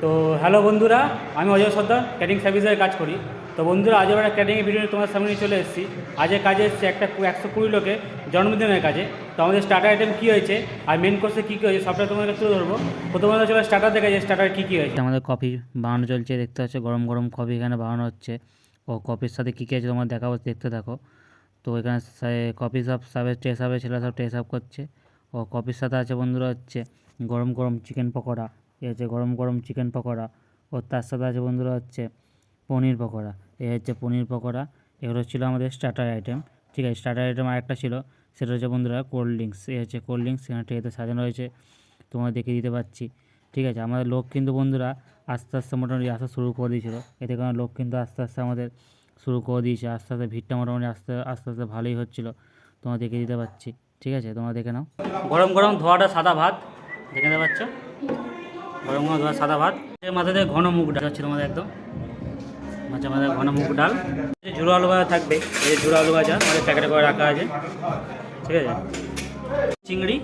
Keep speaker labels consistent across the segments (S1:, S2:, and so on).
S1: তো হ্যালো বন্ধুরা, আমি অজয় সর্দার ক্যাটারিং সার্ভিসের কাজ করি। তো বন্ধুরা, আজ আমরা ক্যাটারিং ভিডিও তোমার সামনে নিয়ে চলে এসেছি। আজের কাজে এসেছে একটা 120 লোকে জন্মদিনের কাজে। তো আমাদের স্টার্টার আইটেম কী হয়েছে আর মেন কোর্সে কী কী হয়েছে সবটা তোমাকে তুলে ধরবো। প্রথমত চলো স্টার্টার দেখা যায় স্টার্টার কী কী হয়েছে।
S2: আমাদের কফি বানানো চলছে, দেখতে হচ্ছে গরম গরম কফি এখানে বানানো হচ্ছে। ও কফির সাথে কী কী আছে তোমার দেখাবো, দেখতে থাকো। তো এখানে কফি সাবের ট্রে সাবে ছেলে সব ট্রে সাব করছে। ও কফির সাথে আছে বন্ধুরা হচ্ছে গরম গরম চিকেন পকোড়া, এ হচ্ছে গরম গরম চিকেন পকোড়া। ও তার সাথে আছে বন্ধুরা হচ্ছে পনির পকোড়া, এ হচ্ছে পনির পকোড়া। এগুলো ছিল আমাদের স্টার্টার আইটেম। ঠিক আছে, স্টার্টার আইটেম আরেকটা ছিল, সেটা হচ্ছে বন্ধুরা কোল্ড ড্রিঙ্কস। এ হচ্ছে কোল্ড ড্রিঙ্কস, এখানে ট্রেতে সাজানো হয়েছে, তোমার দেখিয়ে দিতে পারছি। ঠিক আছে, আমাদের লোক কিন্তু বন্ধুরা আস্তে আস্তে মোটামুটি আসা শুরু করে দিয়েছিল। এতে কারণে লোক কিন্তু আস্তে আস্তে আমাদের শুরু করে দিয়েছে। আস্তে আস্তে ভিড়টা মোটামুটি আস্তে আস্তে ভালোই হচ্ছিলো, তোমার দেখিয়ে দিতে পারছি। ঠিক আছে, তোমরা দেখে নাও।
S1: গরম গরম ধোয়াটা সাদা ভাত দেখে নিতে পাচ্ছ, গরম গরম ধোয়া সাদা ভাত। এর মাথাতে ঘন মুগ ডাল হচ্ছে তোমাদের একদম মাঝে মাঝে ঘন মুগ ডাল। ঝুড়ো আলু ভাজা থাকবে, এই যে ঝুড়ো আলু ভাজা আমাদের প্যাকেটে করে রাখা আছে। ঠিক আছে, চিংড়ি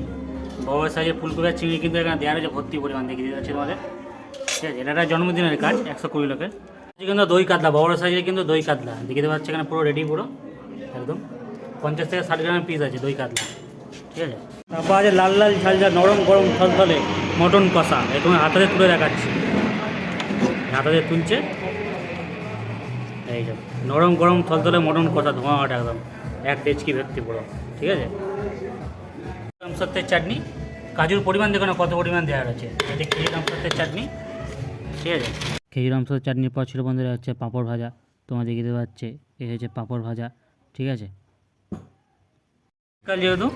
S1: বড় সাইজের ফুলকপি আর চিংড়ি কিন্তু এখানে দেওয়া রয়েছে ভর্তি পরিমাণ, দেখিয়ে দিতে পারছি তোমাদের। ঠিক আছে, এটা একটা জন্মদিনের কাজ 120 লোকের। কিন্তু দই কাতলা বড় সাইজের, কিন্তু দই কাতলা দেখিয়ে দিতে পারছি এখানে পুরো রেডি, পুরো একদম 50 থেকে 60 গ্রামের পিস আছে দই কাতলা। ঠিক আছে, তারপর আছে লাল লাল ঝাল ঝাল নরম গরম থলথলে মটন কষা। এই তোমার হাতাতে তুলে দেখাচ্ছি, হাতাতে তুলছে। এই যে নরম গরম থলথলে মটন কষা, ধোঁয়াটা একদম এক ডেচকি ভর্তি পুরো। ঠিক আছে, সত্যের চাটনি, কাজুর পরিমাণ দেখো না কত পরিমাণ দেওয়া আছে। এতে খেজুর সত্যের চাটনি। ঠিক আছে,
S2: খেজুর আমসর চাটনির পর ছিল বন্ধুরা হচ্ছে পাঁপড় ভাজা, তোমার দেখিয়ে দেওয়া হচ্ছে এই হচ্ছে পাঁপড় ভাজা। ঠিক আছে,
S1: কাল যেহেতু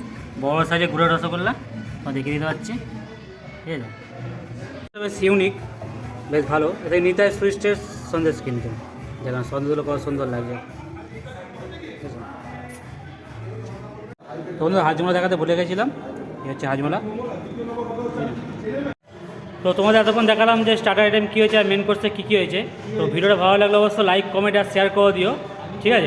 S1: বড় সাইজে গুঁড়ো রসগোল্লা তোমার দেখিয়ে দিতে পারছি। ঠিক আছে, বেশ ইউনিক, বেশ ভালো। এটা নিতাই সুইস্টের সন্দেশ, কিন্তু যেখানে সন্দেশগুলো কত সুন্দর লাগছে। তো বন্ধু হাজমোলা দেখাতে ভুলে গেছিলাম, এই হচ্ছে হাজমোলা। তো তোমাদের এতক্ষণ দেখালাম যে স্টার্টার আইটেম কী হয়েছে আর মেন কোর্সে কী কী হয়েছে। তো ভিডিওটা ভালো লাগলে অবশ্যই লাইক কমেন্ট আর শেয়ার করে দিও। ঠিক আছে।